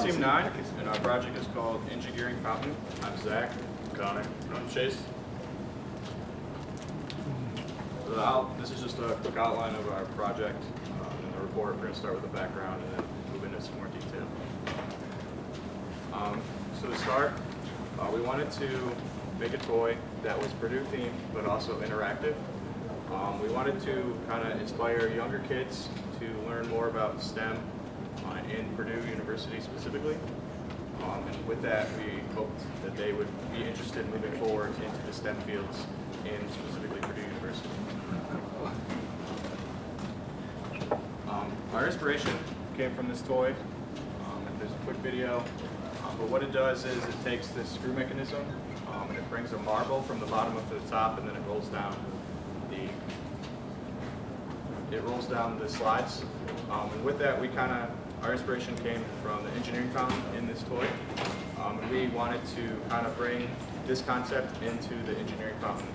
is Team 9, and our project is called Engi-Gearing Fountain. I'm Zach. Connor. I'm Chase. So this is just a quick outline of our project and the report. We're going to start with the background and then move into some more detail. So to start, we wanted to make a toy that was Purdue themed but also interactive. We wanted to kind of inspire younger kids to learn more about STEM in Purdue University specifically. And with that, we hoped that they would be interested in moving forward into the STEM fields in specifically Purdue University. Our inspiration came from this toy. And there's a quick video. But what it does is it takes this screw mechanism and it brings a marble from the bottom up to the top, and then it rolls down the slides. And with that, our inspiration came from the engineering fountain in this toy. And we wanted to kind of bring this concept into the engineering fountain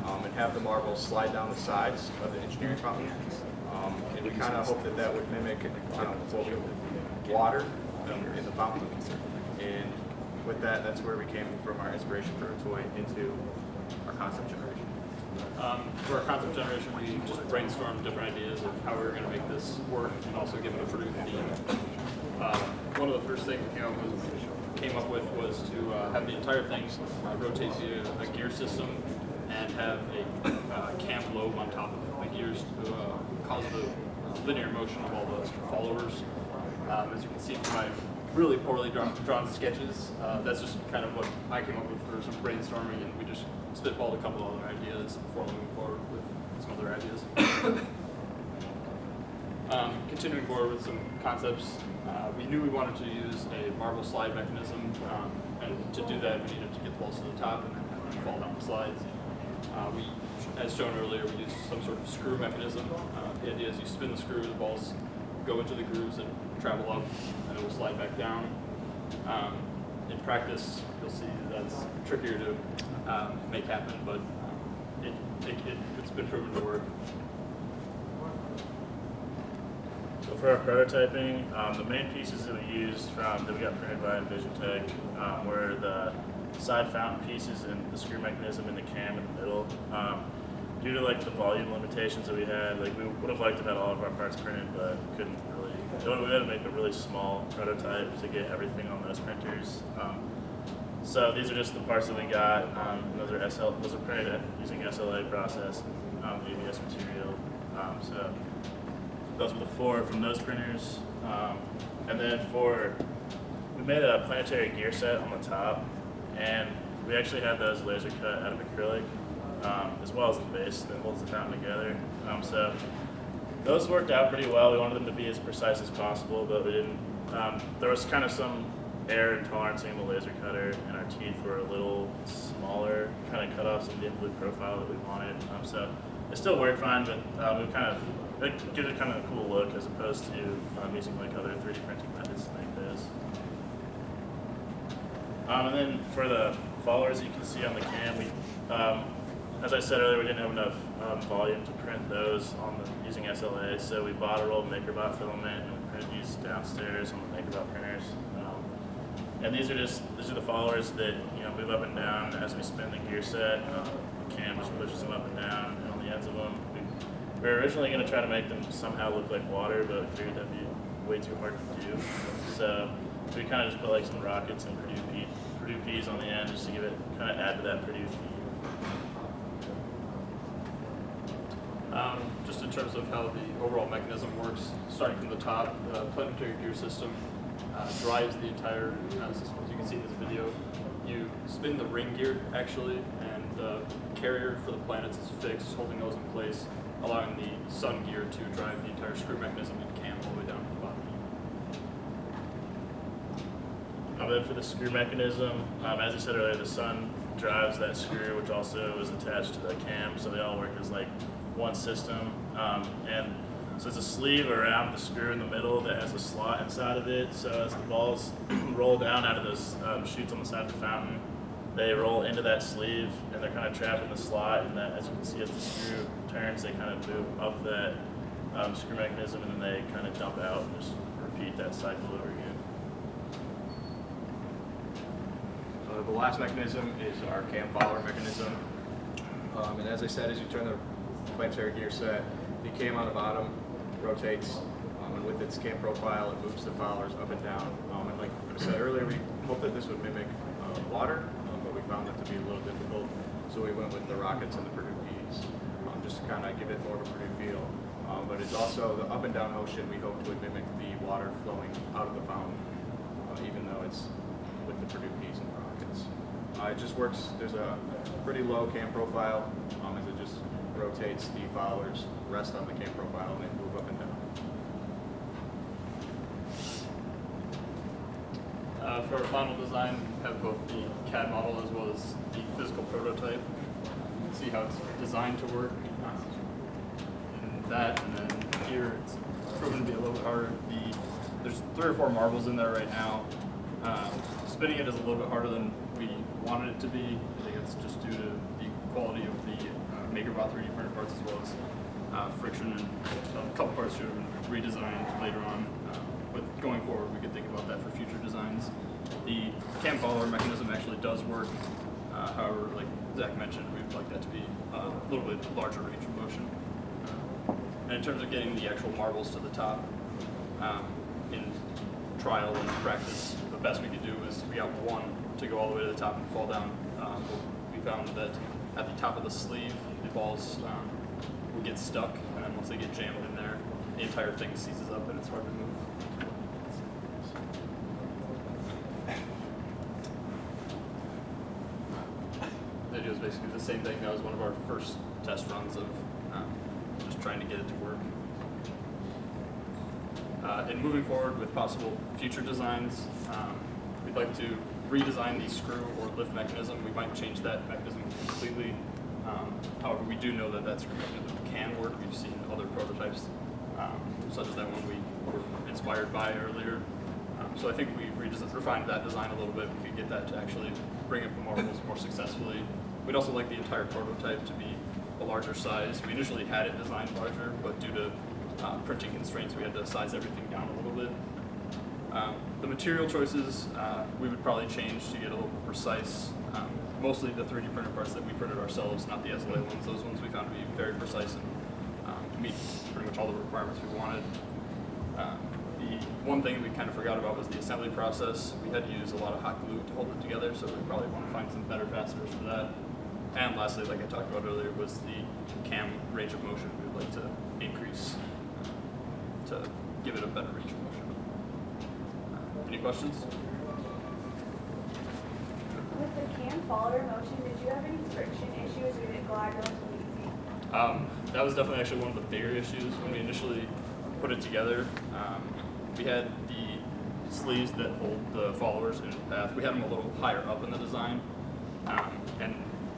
and have the marble slide down the sides of the engineering fountain. And we kind of hope that that would mimic water in the fountain. And with that, that's where we came from our inspiration for a toy into our concept generation. For our concept generation, we just brainstormed different ideas of how we were going to make this work and also give it a Purdue theme. One of the first things we came up with was to have the entire thing rotate via a gear system and have a cam lobe on top of the gears to cause the linear motion of all the followers. As you can see from my really poorly drawn sketches, that's just kind of what I came up with for some brainstorming, and we just spitballed a couple of other ideas before moving forward with some other ideas. Continuing forward with some concepts, we knew we wanted to use a marble slide mechanism, and to do that we needed to get the balls to the top and then have them fall down the slides. As shown earlier, we used some sort of screw mechanism. The idea is you spin the screw, the balls go into the grooves and travel up, and it will slide back down. In practice, you'll see that's trickier to make happen, but it's been proven to work. So for our prototyping, the main pieces that we used that we got printed by EnvisionTech were the side fountain pieces and the screw mechanism and the cam in the middle. Due to the volume limitations that we had, we would have liked to have had all of our parts printed, but couldn't really. We had to make a really small prototype to get everything on those printers. So these are just the parts that we got. Those are printed using SLA process, ABS material. So those were the 4 from those printers. And then we made a Planetary gear set on the top, and we actually had those laser cut out of acrylic, as well as the base that holds the fountain together. So those worked out pretty well. We wanted them to be as precise as possible, but we didn't. There was kind of some error in tolerancing the laser cutter, and our teeth were a little smaller kind of cutoffs in the involute profile that we wanted. So it still worked fine, but it gives it kind of a cool look as opposed to using other 3D printing methods to make this. And then for the followers, you can see on the cam, as I said earlier, we didn't have enough volume to print those using SLA, so we bought a roll of MakerBot filament and we printed these downstairs on the MakerBot printers. And these are the followers that move up and down as we spin the gear set. The cam just pushes them up and down, and on the ends of them, we were originally going to try to make them somehow look like water, but we figured that'd be way too hard to do. So we kind of just put some rockets and Purdue peas on the end just to add to that Purdue theme. Just in terms of how the overall mechanism works, starting from the top, the Planetary gear system drives the entire system. As you can see in this video, you spin the ring gear actually, and the carrier for the planets is fixed, holding those in place, allowing the sun gear to drive the entire screw mechanism and cam all the way down to the bottom. Then for the screw mechanism, as I said earlier, the sun drives that screw, which also is attached to the cam, so they all work as one system. And so it's a sleeve around the screw in the middle that has a slot inside of it. So as the balls roll down out of those chutes on the side of the fountain, they roll into that sleeve and they're kind of trapped in the slot. And that, as you can see, as the screw turns, they kind of move up that screw mechanism and then they kind of dump out and just repeat that cycle over again. The last mechanism is our cam follower mechanism. And as I said, as you turn the Planetary gear set, the cam on the bottom rotates, and with its cam profile, it moves the followers up and down. And like I said earlier, we hoped that this would mimic water, but we found that to be a little difficult, so we went with the rockets and the Purdue P's, just to kind of give it more of a Purdue feel. But it's also the up and down motion we hoped would mimic the water flowing out of the fountain, even though it's with the Purdue P's and the rockets. It just works. There's a pretty low cam profile, as it just rotates. The followers rest on the cam profile and they move up and down. For our final design, we have both the CAD model as well as the physical prototype. You can see how it's designed to work. And that, and then here it's proven to be a little bit harder. There's 3 or 4 marbles in there right now. Spinning it is a little bit harder than we wanted it to be. I think it's just due to the quality of the MakerBot 3D printed parts as well as friction, and a couple parts should have been redesigned later on. But going forward, we could think about that for future designs. The cam follower mechanism actually does work. However, like Zach mentioned, we'd like that to be a little bit larger range of motion. And in terms of getting the actual marbles to the top, in trial and practice, the best we could do is we got one to go all the way to the top and fall down. We found that at the top of the sleeve, the balls would get stuck, and then once they get jammed in there, the entire thing seizes up and it's hard to move. The video is basically the same thing. That was one of our first test runs of just trying to get it to work. And moving forward with possible future designs, we'd like to redesign the screw or lift mechanism. We might change that mechanism completely. However, we do know that that screw mechanism can work. We've seen other prototypes, such as that one we were inspired by earlier. So I think we refined that design a little bit. We could get that to actually bring up the marbles more successfully. We'd also like the entire prototype to be a larger size. We initially had it designed larger, but due to printing constraints, we had to size everything down a little bit. The material choices we would probably change to get a little more precise. Mostly the 3D printed parts that we printed ourselves, not the SLA ones. Those ones we found to be very precise and meet pretty much all the requirements we wanted. The one thing we kind of forgot about was the assembly process. We had to use a lot of hot glue to hold it together, so we probably want to find some better fasteners for that. And lastly, like I talked about earlier, was the cam range of motion we would like to increase to give it a better range of motion. Any questions? With the cam follower motion, did you have any friction issues or did it glide relatively easy? That was definitely actually one of the bigger issues when we initially put it together. We had the sleeves that hold the followers in path. We had them a little higher up in the design, and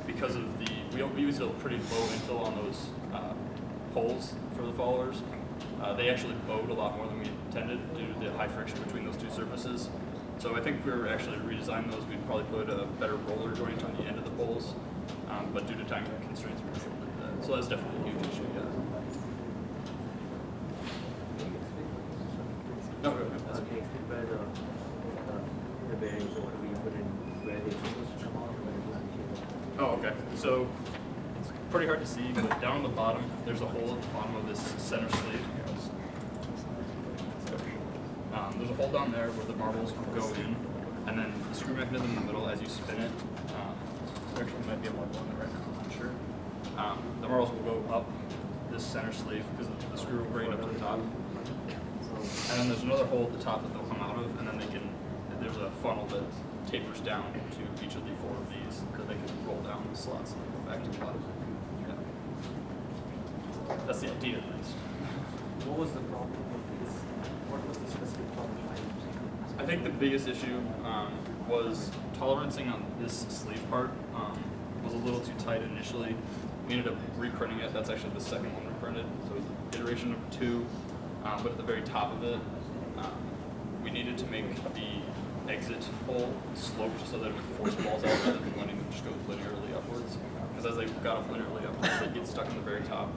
because of we used a pretty low infill on those holes for the followers. They actually bowed a lot more than we intended due to the high friction between those two surfaces. So I think if we were actually redesigning those, we'd probably put a better roller joint on the end of the poles. But due to time constraints, we were able to do that. So that's definitely a huge issue, yeah. No, go ahead. That's okay. Where the bearings or whatever you put in, where they're supposed to come out, where it doesn't change. Oh, okay. So it's pretty hard to see, but down on the bottom, there's a hole at the bottom of this center sleeve. There's a hole down there where the marbles will go in, and then the screw mechanism in the middle as you spin it. There actually might be a marble in there right now, I'm not sure. The marbles will go up this center sleeve because the screw will bring it up to the top. And then there's another hole at the top that they'll come out of, and then there's a funnel that tapers down to each of the 4 of these that they can roll down the slots and go back to the bottom. Yeah. That's the idea, at least. What was the problem with this? What was the specific problem? I think the biggest iteration was tolerancing on this sleeve part was a little too tight initially. We ended up reprinting it. That's actually the second one we printed. So it was iteration number 2. But at the very top of it, we needed to make the exit hole sloped so that it would force balls out rather than letting them just go linearly upwards. Because as they got up linearly upwards, they'd get stuck in the very top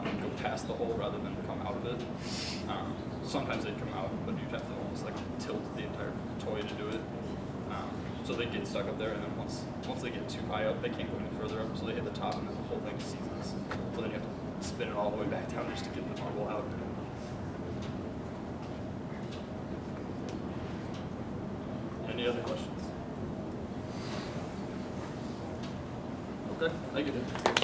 and go past the hole rather than come out of it. Sometimes they'd come out, but you'd have to almost like tilt the entire toy to do it. So they get stuck up there, and then once they get too high up, they can't go any further up. So they hit the top, and then the whole thing seizes. So then you have to spin it all the way back down just to get the marble out. Any other questions? Okay, thank you.